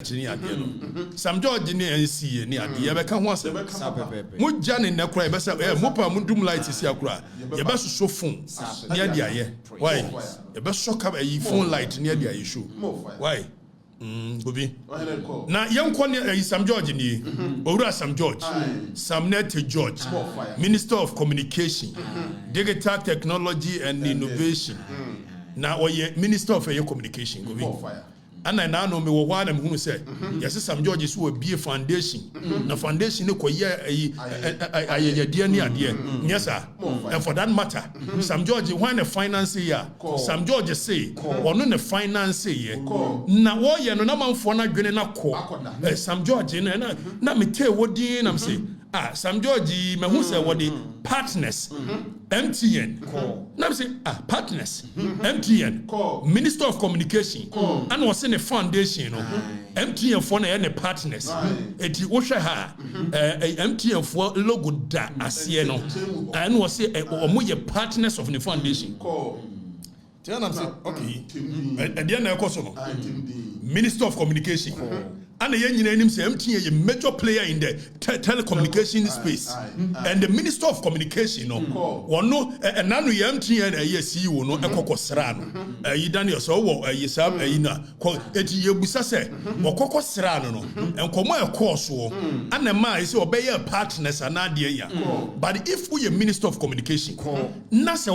Sam George ni NC ni ade ye beka ho asem mo gya ne nakura ye besa mo pa mo dum light si akura ye beso so phone ni ade aye why ye beso ka yi phone light ni ade aye show why gobi na yanko ni Sam George ni owura Sam George Sam Net George Minister of Communication Digital Technology and Innovation na oye Minister of Communication gobi and I know me one who said, yes, Sam George is will be a foundation. The foundation, no, a dear near dear. Yes, sir. And for that matter, Sam George, when a financier, Sam George say, or no, a financier. Now, what you know, no man for not getting a call. Sam George, and now me tell what the I'm saying. Sam George, me who say what the partners, MTN. Now say partners, MTN, Minister of Communication, and was in a foundation, MTN for any partners. Eti osha ha MTN for logo da asieno, and was say omoye partners of the foundation. Tell them say okay, and then Minister of Communication. And the young say MTN a major player in the telecommunication space. And the Minister of Communication, one no, and now we MTN a CEO no ekoko srano. You Daniel so yesab ina eti yebusa se okoko srano no. And komo e course wo. And the man is obey partners and ya. But if we a Minister of Communication, nasa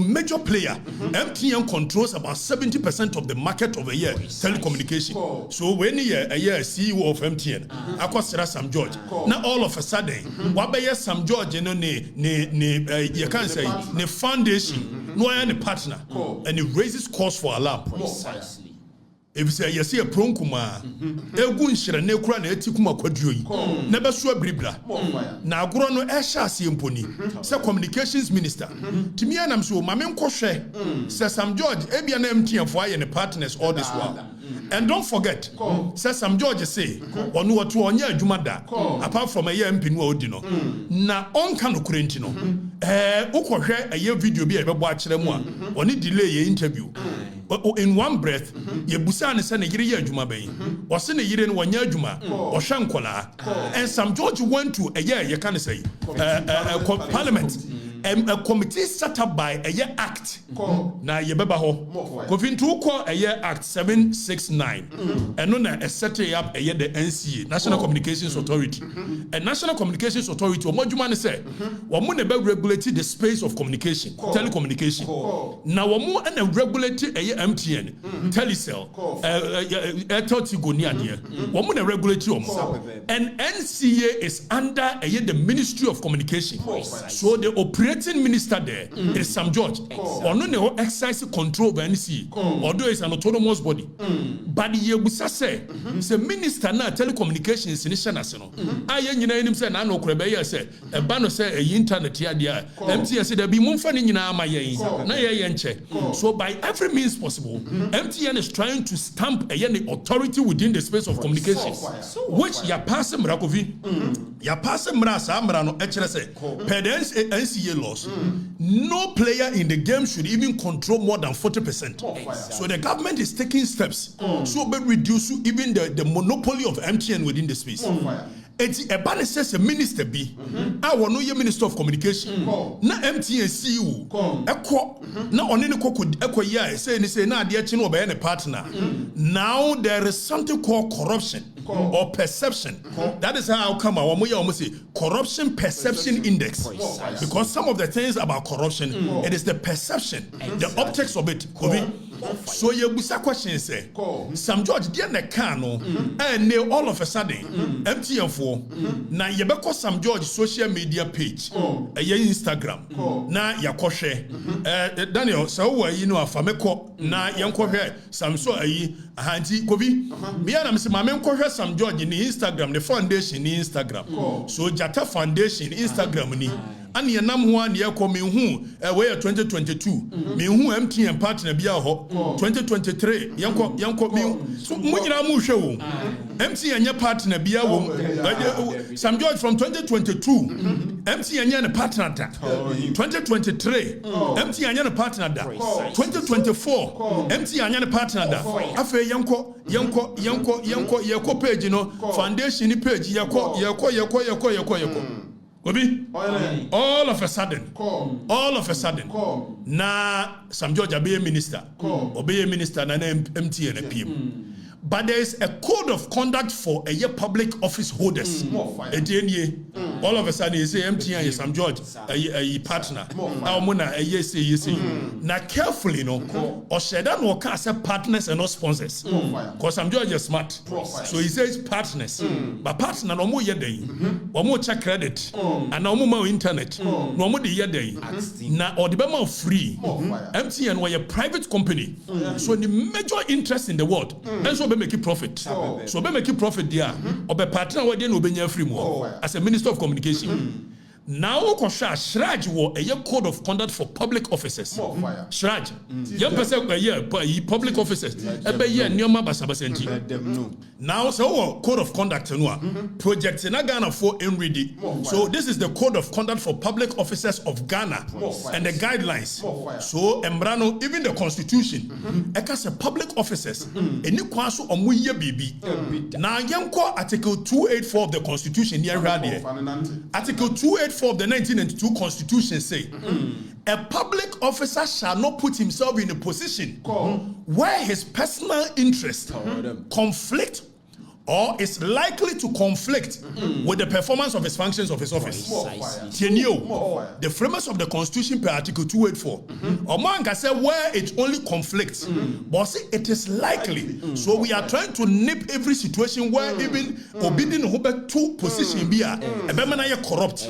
major player, MTN controls about 70% of the market of a year telecommunication. So when a year CEO of MTN, akosira Sam George. Now all of a sudden, wabeya Sam George you can say the foundation, no any partner, and it raises cause for alarm. Precisely. If you say you see a pronkuma, egun shira ne kura na etikuma kwaduro yi. Nebe so abribra. Na agoro no ehya se mponi. Say communications minister. Timi anam so mame nkwohwe. Say Sam George ebia na MTN for aye ne partners all this while. And don't forget, say Sam George say, onu watu onye adwuma da, apart from a year MP no odi no. Na onka no kurenti no. Ukohwe a year video bi e bebo akere mu a, oni delay ye interview. In one breath, ye busa ne say ne yire ye adwuma bayi. O se ne yire no wanya adwuma, o hwe nkola. And Sam George went to a year ye can say parliament. A committee set up by a year act. Na ye beba ho. Kofintu ko a year act 769. And no na set up a year the NCA, National Communications Authority. And National Communications Authority, omojuma ne say, wamu ne be regulate the space of communication, telecommunication. Na wamu na regulate a year MTN, Telecel, Airtel Tigo ni ade. Wamu na regulate omo. And NCA is under a year the Ministry of Communication. So the operating minister there is Sam George. Or no exercise control over NCA. Although it's an autonomous body. But the yebusa say, the minister na telecommunications in national. Aye nyina enim say na no krebe ye say e ba no say e internet ya dia MTN say there be mumfa ni nyina ama ye na ye nche. So by every means possible, MTN is trying to stamp a authority within the space of communication, which ya pass mrakovi ya pass mra sa mra no e kire say per the NCA laws, no player in the game should even control more than 40%. So the government is taking steps so be reduce even the monopoly of MTN within the space. Eti ebane says a minister be our no Minister of Communication na MTN CEO ekọ na one ne kokod ekọ ya say na ade achi no be any partner. Now there is something called corruption or perception. That is how I come almost say corruption perception index, because some of the things about corruption it is the perception, the optics of it. So you busa question say Sam George dey na can no and all of a sudden MTN for na yebeko Sam George social media page Instagram na yakohwe Daniel so we afameko na yankohwe Sam so ahanti kobi me na me se ma menkohwe Sam George ni Instagram the foundation ni Instagram so Jata Foundation Instagram ni and ye nam ho an ye ko me hu we 2022 me hu MTN partner bia ho 2023 yanko me so mo nyina mo hwe wo MTN nye partner bia wo Sam George from 2022 MTN nye partner da 2023 MTN nye partner da 2024 MTN nye partner da afa yanko page no foundation page yako Obi, all of a sudden, na Sam George obey minister na MTN PM. But there is a code of conduct for a public office holders. All of a sudden, you say MTN is Sam George, a partner. Now carefully, or Shedan will cast partners and not sponsors. Because Sam George is smart. So he says partners. But partner no more yet or more check credit, and no more internet, no more the yet now or the Bema free. MTN were a private company. So the major interest in the world. And so make it profit. So be make it profit there. Or be partner with them obey free more as a Minister of Communication. Now Shraj wo a code of conduct for public officers. Shraj. Young person public officers. Now so code of conduct project in Ghana for ready. So this is the code of conduct for public officers of Ghana and the guidelines. So Embrano, even the constitution, ekas public officers any kwaso omuye bibi. Now yanko article 284 of the constitution here article 284 of the 1992 constitution say a public officer shall not put himself in a position where his personal interest conflict or is likely to conflict with the performance of his functions of his office. The framers of the Constitution per Article 284. Oman can say where it only conflicts, but see, it is likely. So we are trying to nip every situation where even obedient to position be a corrupt.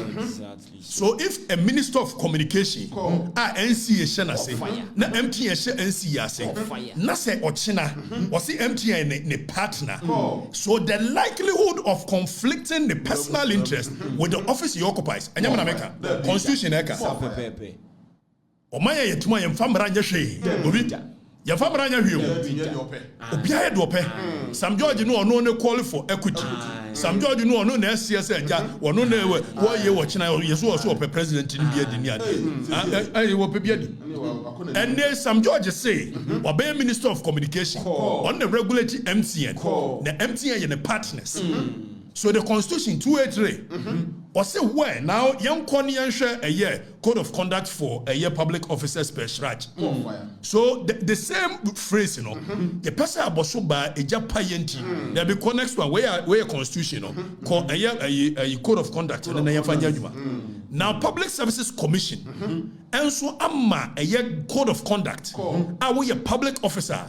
So if a Minister of Communication, NCA shana say, na MTN NCA say, na say ochina, or see MTN ne partner. So the likelihood of conflicting the personal interest with the office he occupies, and America, Constitution eka. Omaya yetuma yemfamra nyehwe. Obi yemfamra nyehwe. Obiaye dope. Sam George no ne call for equity. Sam George no na SCS eja, ono na wo ye wo china yeso so president ni bia di ni ade. Ayi wo pe bia di. And then Sam George say, obey Minister of Communication on the regulatory MTN, the MTN and the partners. So the Constitution 283 or say where now young Konian share a year code of conduct for a year public officers per shraj. So the same phrase, the person about by a Japayenti, there be next one where Constitution called a code of conduct and then now Public Services Commission and so amma a year code of conduct. Are we a public officer?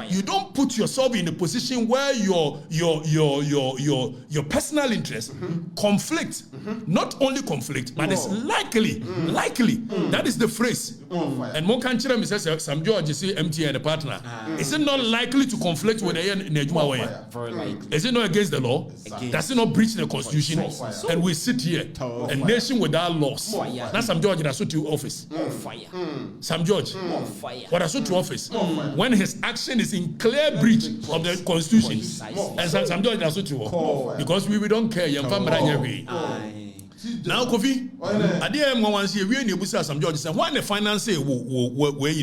You don't put yourself in a position where your personal interest conflict, not only conflict, but it's likely. That is the phrase. And more country says Sam George say MTN the partner. Is it not likely to conflict with the Nejuma way? Very likely. Is it not against the law? Does it not breach the Constitution? And we sit here, a nation without laws. Now Sam George has to office. Sam George, what has to office? When his action is in clear breach of the Constitution, and Sam George has to because we don't care. Now, Kofi, I dare once here, we need to Sam George said, why the finance where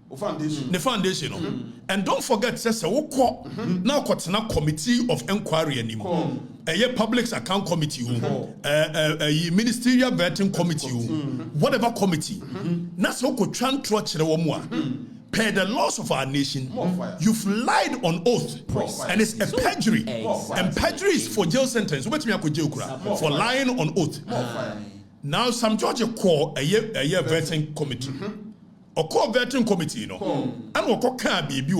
the foundation. And don't forget, says now Kotsana Committee of Inquiry anymore. A public account committee, a ministerial vetting committee, whatever committee. That's what could transfer per the laws of our nation, you've lied on oath, and it's a perjury. And perjury is for jail sentence. For lying on oath. Now, Sam George call a year vetting committee. Or call vetting committee, and we'll call baby.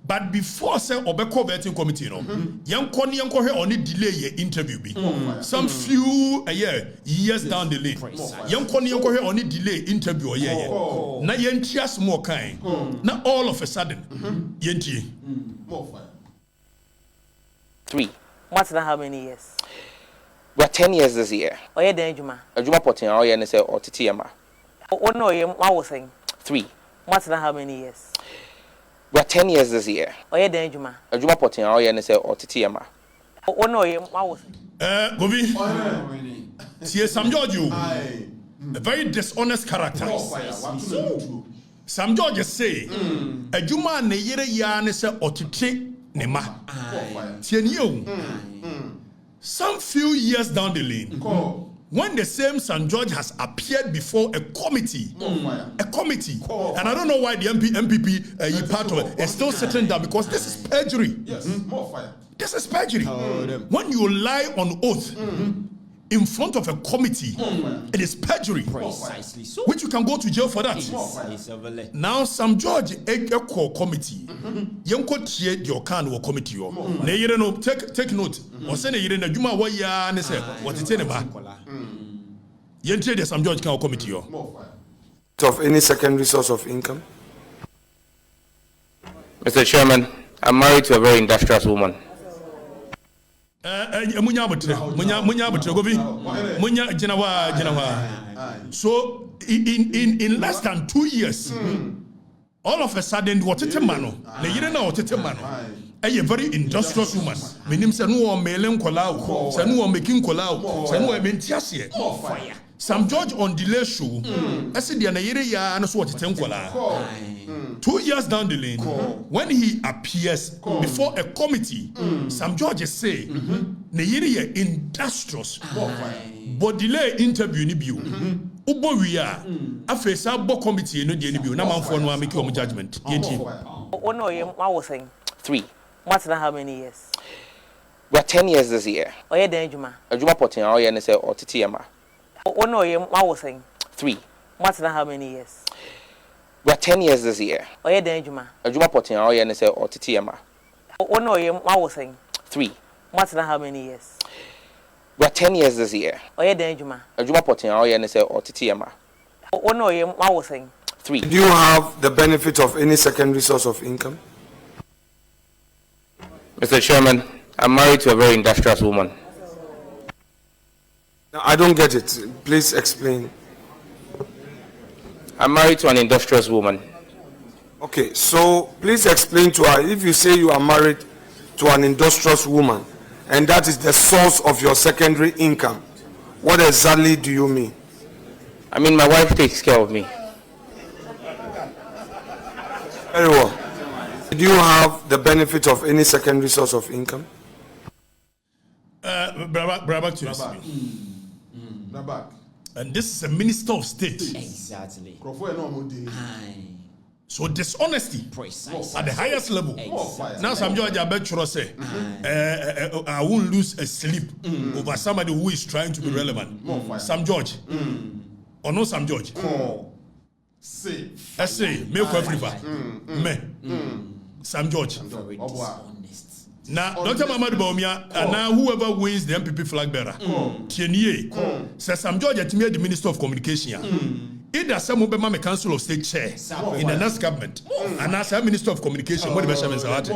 But before say Obeko vetting committee, young only delay your interview be. Some few years down the lane. Young only delay interview na yentia small kind. Now all of a sudden, yentie. More fire. 3. What's that? How many years? We're 10 years this year. Oh, yeah, then Juma. A Juma potting, oh, yeah, and say, or Titiama. Oh, no, I was saying 3. What's that? How many years? We're 10 years this year. Oh, yeah, then Juma. A Juma potting, oh, yeah, and say, or Titiama. Oh, no, I was saying. Gobi. See, Sam George, you a very dishonest character. Sam George say, a Juma ne yere ya ne se otite ne ma. Some few years down the lane, when the same St. George has appeared before a committee, and I don't know why the MPP part of it is still sitting down, because this is perjury. Yes, more fire. This is perjury. When you lie on oath in front of a committee, it is perjury. Precisely so. Which you can go to jail for that. Now, St. George a committee. Yanko tie the Okan or committee. Ne yere no take note. Or say ne yere na juma wa ya ne se what it ne ba. Yentie the St. George can committee. Of any secondary source of income? Mr. Chairman, I'm married to a very industrious woman. So in less than 2 years, all of a sudden, what it mano, a very industrious woman. Meaning, no mailing kolau, no making kolau, no mentiasie. Sam George on delay show. I said the anayere ya no so what 2 years down the lane, when he appears before a committee, Sam George say, "Neyere industrious, but delay interview ni bio. Ubo we are after sabo committee no de ni bio. Na manfo no make your judgment." Oh, no, I was saying 3. What's that? How many years? We're 10 years this year. Oh, yeah, then Juma. A Juma potting, oh, yeah, and say, or Titiama. Oh, no, I was saying 3. What's that? How many years? We're 10 years this year. Oh, yeah, then Juma. A Juma potting, oh, yeah, and say, or Titiama. Oh, no, I was saying 3. What's that? How many years? We're 10 years this year. Oh, yeah, then Juma. A Juma potting, oh, yeah, and say, or Titiama. Oh, no, I was saying 3. Do you have the benefit of any secondary source of income? Mr. Chairman, I'm married to a very industrious woman. I don't get it. Please explain. I'm married to an industrious woman. Okay, so please explain to her. If you say you are married to an industrious woman and that is the source of your secondary income, what exactly do you mean? I mean, my wife takes care of me. Very well. Do you have the benefit of any secondary source of income? Back to and this is a minister of state. Exactly. So dishonesty Precisely. at the highest level. Exactly. Now Sam George I bet you say I won't lose a sleep over somebody who is trying to be relevant. Sam George. Or no Sam George. Say. I say me Okatakyie Afrifa. Me. Sam George. Very dishonest. Now, Dr. Mamadu Baumia, and now whoever wins the MPP flag bearer, Tienier, says Sam George at me the Minister of Communication. Either some of them Council of State chair in the next government, and as a Minister of Communication, what the best is out there.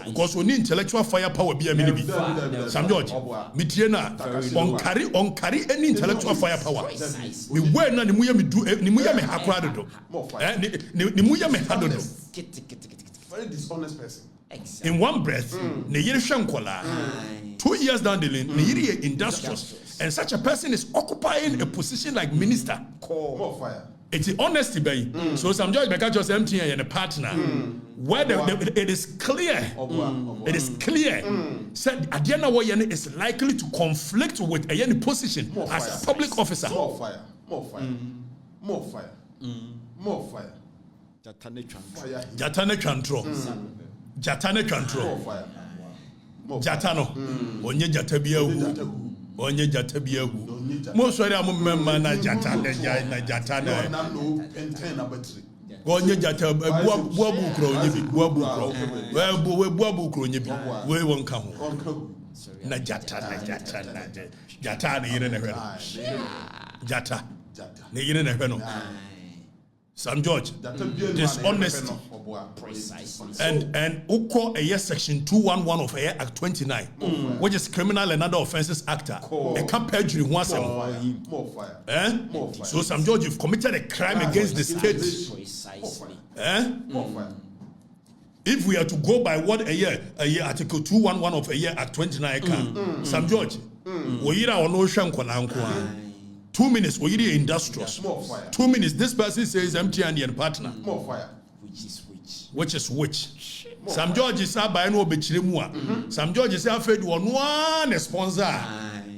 Because we need intellectual firepower be a mini. Sam George, Mitiena, on carry any intellectual firepower. We were not the Muya me do, Nimuya me hakrado. Nimuya me hadodo. Very dishonest person. In one breath, ne yere shankola. 2 years down the lane, ne yere industrious, and such a person is occupying a position like minister. More fire. It's honesty, baby. So some judge because just MTN and a partner, where it is clear, it is clear. Said Adiana Wayane is likely to conflict with a position as a public officer. More fire. More fire. More fire. More fire. Jatane control. Jatane control. Jatano. Onye jatabiahu. Onye jatabiahu. Most of them member na jatane. Onye jatabiahu. Buabu kro onye bi. Buabu kro. Buabu kro onye bi. We won't come. Na jatana. Jata ne yire ne hwe. Jata. Ne yire ne hwe no. Sam George. Dishonesty. Precisely. And Uko a section 211 of Act 29, which is Criminal and Other Offences Act. A camp perjury once More fire. More fire. So Sam George, you've committed a crime against the state. Precisely. More fire. If we are to go by what a year Article 211 of a year Act 29 can, Sam George, we are on ocean 2 minutes, we are industrious. 2 minutes, this person says MTN and partner. More fire. Which is which? Sam George is a by no bechirimua. Sam George is afraid one sponsor.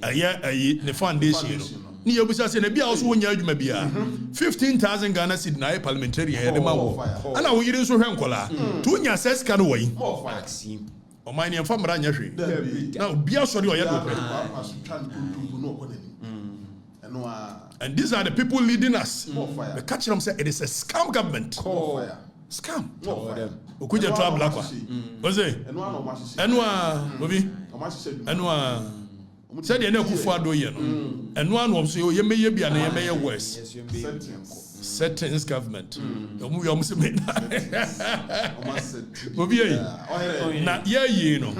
A year, the foundation. Ni obusa se na bia also wonya adwuma bia 15,000 Ghana cedi na parliamentary head ma wo ana wo yire nso hwe nkola to nya access ka no wai o man ye fam ra nya hwe na bia so de o ye do pre and these are the people leading us the catch them say it is a scam government scam okuja trouble akwa oze enwa obi enwa said the Kufu Ado and one was you may be an MA worse settings government. Now, you know,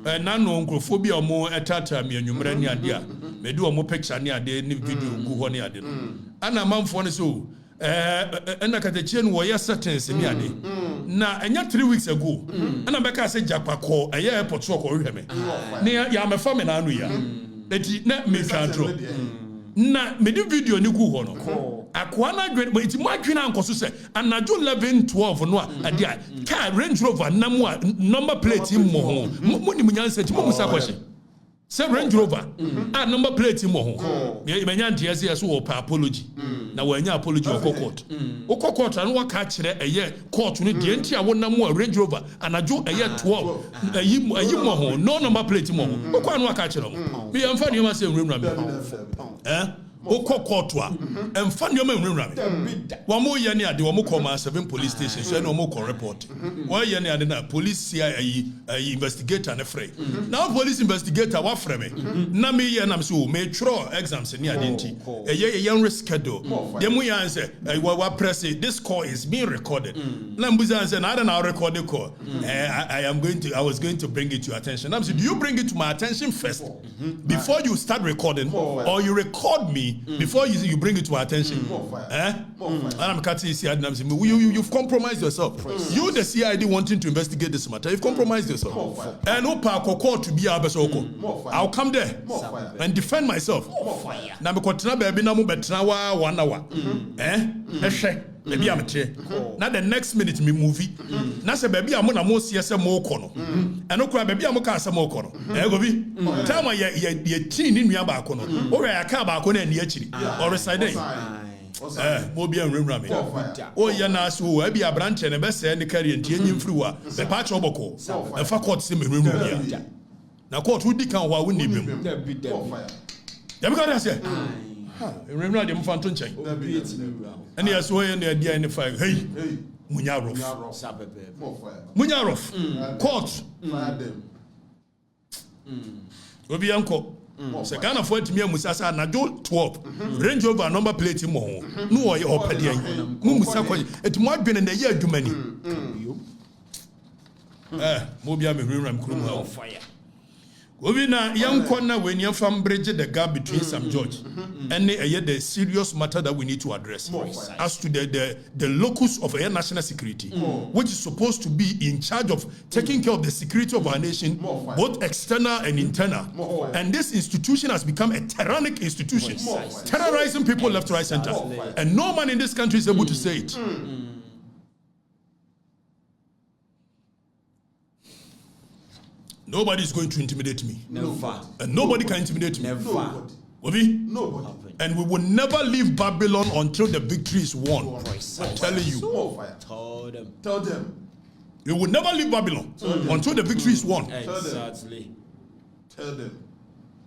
and nanophobia more at Tata, me and you many idea. May do a more picture near the video go on near them. And a month for so. And I got a chain wire settings in Yadi. Now, and yet 3 weeks ago, and I'm back. I said, Japa call a year airport talk or him. Near Yama Farm and Anuya. That is not me control. Na me do video ni ku hono. Akwana great but it's my twin uncle say and na June 11 12 no adia car Range Rover namu number plate mo ho. Mo ni munyanse ti mo musa kwahye. Say Range Rover number plate mo ho. Me nya ntia so wo pa apology. Na wo anya apology wo court. Wo court an wo ka kire eye court no de ntia wo namu Range Rover anajo eye 12 ayi mo ho no number plate mo ho. Wo kwa no ka kire mo. Me amfa ni ma say nwura me. Okokotwa emfa nneoma enwura me wa mo ye ne ade wa mo call 7 police station so na mo call report wa ye ne ade na police investigator ne free now police investigator wa free me na me ye na so me tro exams ne ade nti ye reschedule dem we answer wa press this call is being recorded na mbuza answer na na record the call I was going to bring it to your attention na do you bring it to my attention first before you start recording or you record me before you bring it to my attention. I'm cutting you've compromised yourself. You the CID wanting to investigate this matter, you've compromised yourself. And court to be I'll come there and defend myself. Now baby na 1 hour. Baby I'm now the next minute me movie. Now say baby I'm na mo CSM mo kono. And no baby I'm ka say mo kono. Go bi. Time ye teen ni nua ba kono. O we aka ba kono na achiri. Or reside. Mo bi enwura me. O ye na so e bi abranche ne be say ne carry ntie nyimfiri wa. Be pa cho boko. E fa court say me enwura bia. Na court wo di kan wa wo ni bim. Ya be ka say. Remember them phantom check. And yes, way in the idea in the fire. Hey, Munyarof. Munyarof. Court. Obi uncle. Se Ghana for it me musasa na do 12. Range Rover number plate mo. No oye opede an. Mu musa kwa. Et mo adwene na ye adwumani. Mo bia me hwewram krum ha fire. Obi na yankona when you from bridge the gap between Sam George and the serious matter that we need to address as to the locus of air national security, which is supposed to be in charge of taking care of the security of our nation, both external and internal. And this institution has become a tyrannic institution, terrorizing people left, right, center. And no man in this country is able to say it. Nobody is going to intimidate me. Never. And nobody can intimidate me. Never. Nobody. And we will never leave Babylon until the victory is won. I'm telling you. Tell them. We will never leave Babylon until the victory is won. Exactly. Tell them.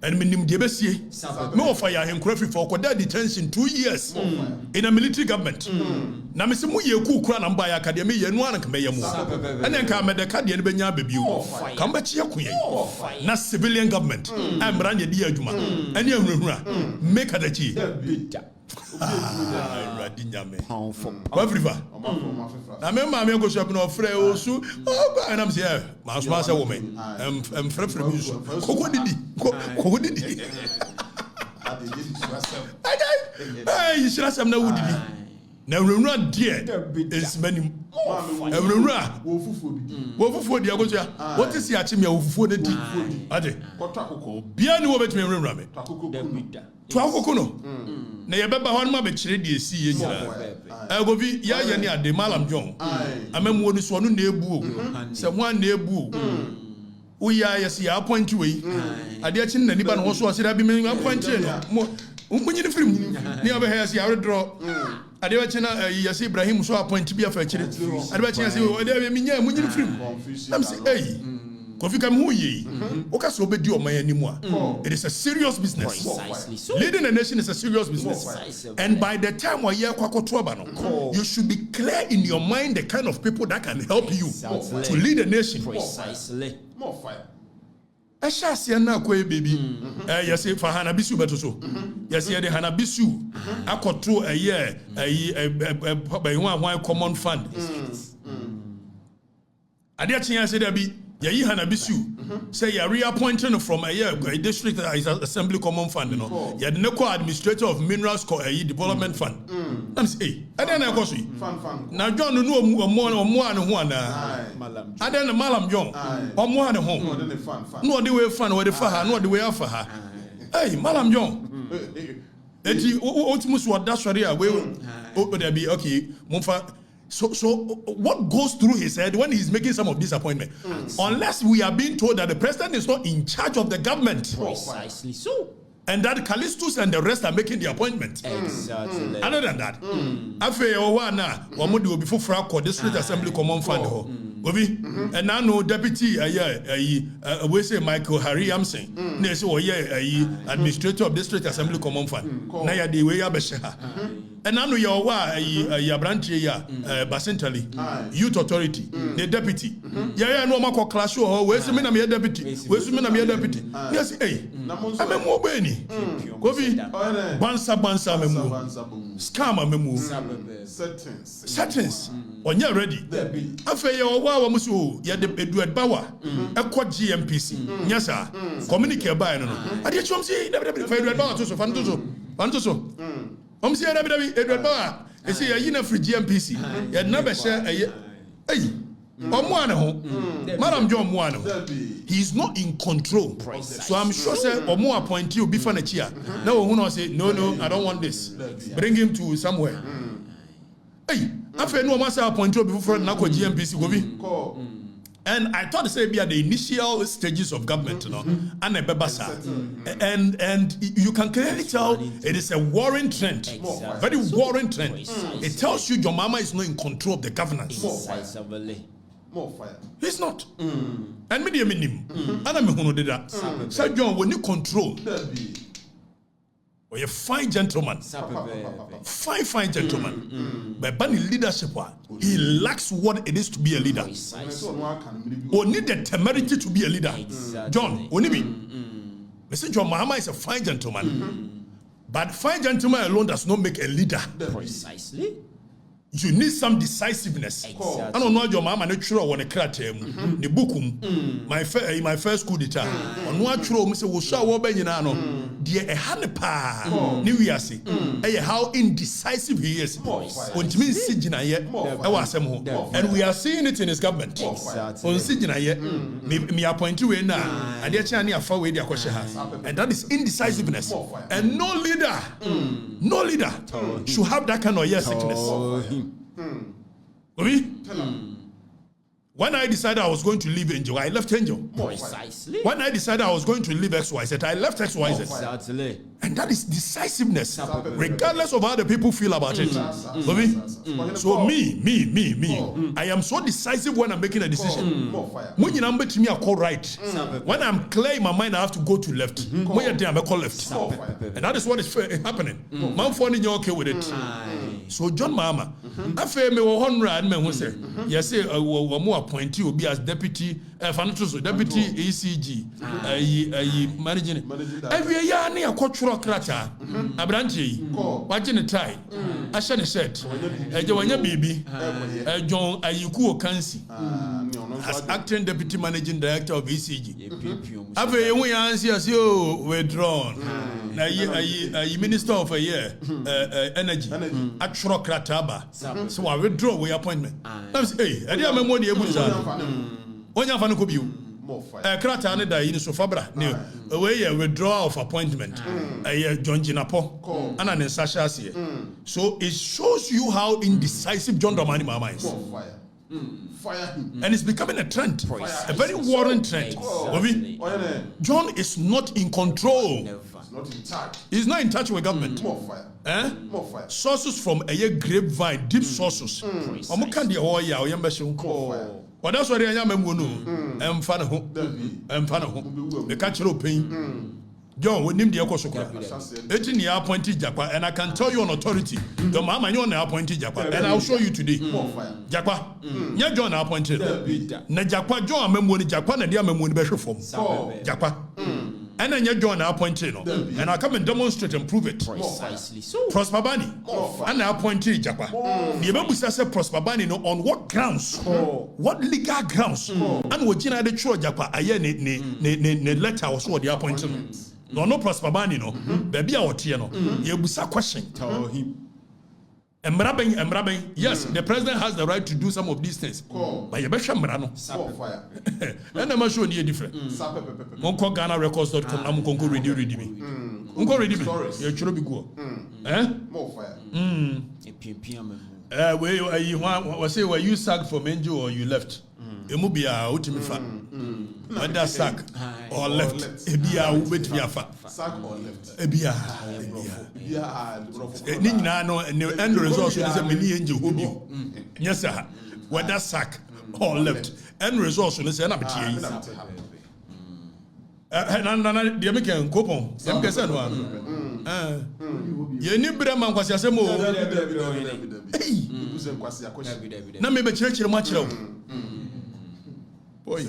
And minim debesie me offer him crafty for kwada detention 2 years in a military government. Na me se mu ye ku kura na mba ya academy ye no an kama ye mu. And then ka me de ka de ne benya bebiu. Ka mba chi akuye. Na civilian government. Amra nye di adwuma. Ene ahurahura make adachi. Already nyame. Afrifa. Na me ma me go shop no frɛ o su. And I'm say, ma so ma say woman. Frɛ me so. Koko didi. Hey, shira sam na wudidi. Na wurunura deɛ esimanim wurunura wo fufuo di agotua what is ya chimia wo fufuo ne di ade bia ni wo betime wurunura me to akoko no na ye beba ho ma be kire di esi ye nyira agobi ya ye ne ade malam jon amamuo ni so no na ebu o se mo an na ebu o uya yes ya appoint we ade achi na nipa no ho so asira bi me appoint no mo unkunyi ni film ni obe has ya withdraw ade ba chena yes Ibrahim so appoint bi afa chire ade ba chena say ade me nya munyi ni film am say hey kofi kam hu yi o ka so obedi o man animu a it is a serious business. Leading a nation is a serious business, and by the time we hear kwakoto aba no you should be clear in your mind the kind of people that can help you to lead a nation. Precisely. More fire. Ashasi na kwa baby yes for Hanabisu beto so yes here the Hanabisu akoto a year by one common fund adia chinya say there be ye Hanabisu say you reappointing from a year a district assembly common fund no ye the co administrator of minerals development fund am say adia na ko so na John no omo an ho ana adia na malam John omo an ho no the way fan we fa ha no the way afa ha hey malam John eti ultimus what that sorry we there be okay mumfa. So what goes through his head when he's making some of these appointments? Unless we are being told that the president is not in charge of the government. Precisely so. And that Callistus and the rest are making the appointment. Exactly. Other than that, after Owana, Wamudi will be for Frako, District Assembly Common Fund. And now no deputy, we say Michael Harry Amson, administrator of District Assembly Common Fund. Naya de way Abesha. And now your branch Basentali, Youth Authority, the deputy. Yeah, no more clash or where's the minimum deputy? Where's the minimum deputy? Yes, hey, I'm a mobile. Kofi bansa memu scam memu settings on you ready afa ye wa musu ye de Edward Bawa ekọ GMPC nyasa communicate by no ade chom si Edward Bawa to so fanto so si Edward Bawa e say ye na free GMPC ye na be share hey Madam John Mwano, he is not in control. So I'm sure say Omo appoint you before next year. No one will say no, I don't want this. Bring him to somewhere. Hey, after no must appoint you before Nako GMPC go be. And I thought to say be at the initial stages of government, you know, and a bebasa. And you can clearly tell it is a warring trend. Very warring trend. It tells you your mama is not in control of the governance. More fire. He's not. And me him. And I'm who did that. Sir John, when you control, you're a fine gentleman. Fine gentleman. But by leadership, he lacks what it is to be a leader. Or need the temerity to be a leader. John, only me. Mr. John Mahama is a fine gentleman. But fine gentleman alone does not make a leader. Precisely. You need some decisiveness. I don't know your mama natural when a kratem, the bookum, my first school detail. On what true, Mr. Wusha Wabenano, dear a hanepa, New Year say, how indecisive he is. When to me, Sijina yet, and we are seeing it in his government. On Sijina yet, me appoint you in now, and yet Chania far away their question has. And that is indecisiveness. And no leader should have that kind of sickness. When I decided I was going to leave Angel, I left Angel. Precisely. When I decided I was going to leave XYZ, I left XYZ. Exactly. And that is decisiveness, regardless of how the people feel about it. So me, I am so decisive when I'm making a decision. When you number to me, I call right. When I'm clear in my mind, I have to go to left. When you're there, I call left. And that is what is happening. Man, finding you okay with it. So John Mahama, afe me wo honra me hu say yes wo mo appointee obi as deputy deputy ECG managing every year na yakotworo krata abrante yi waje ne tie ahye ne shirt eje wanya bibi John Ayiku Okansi as acting deputy managing director of ECG afe ye hu ya ansi as withdrawn na yi minister of a year energy atworo krata ba so I withdraw we appointment let me say hey ade amemo ne ebuza onya fa no ko biu krata ne da yi so fabra ne we withdrawal of appointment John Jinapo ana ne sasha ase so it shows you how indecisive John Dramani Mahama is. Fire him. And it's becoming a trend, a very worrying trend. John is not in control. Not in touch. He's not in touch with government. More fire. More fire. Sources from a grapevine, deep sources. But that's why I am I'm fan of the cultural pain. John, we name the Okosokra. 18 year appointed Japa, and I can tell you on authority, the Mama you appointed Japa, and I'll show you today. Japa, yeah, John appointed. Na Japa, John, Memoni Japa, and the Memoni Bishop form. Japa. And then you John appointed, and I'll come and demonstrate and prove it. Precisely so. Prosper Bani, and I appointed Japa. The Babusa said Prosper Bani on what grounds? What legal grounds? And what Gina the Chua Japa, I ne letter was what the appointment. No Prosper Bani, no, baby out here, no, you busa question. Tell him. Embrabeng, yes, the president has the right to do some of these things. But you better Mrano. Fire. And I'm sure you're different. Unko GhanaRecords.com, I'm going to read me. Unko read me. You're sure be good. More fire. Were you sacked from NGO or you left? Emubia ultimate fa. Whether sack or left. Ebia wait me afa. Sack or left. Ebia. Ni na no end result is a many angel hobio. Yes sir. Whether sack or left. End result is na betie. The American coupon. Dem kese no am. Ye ni brema nkwasi asemo. Na me be chire mo achire. Boy,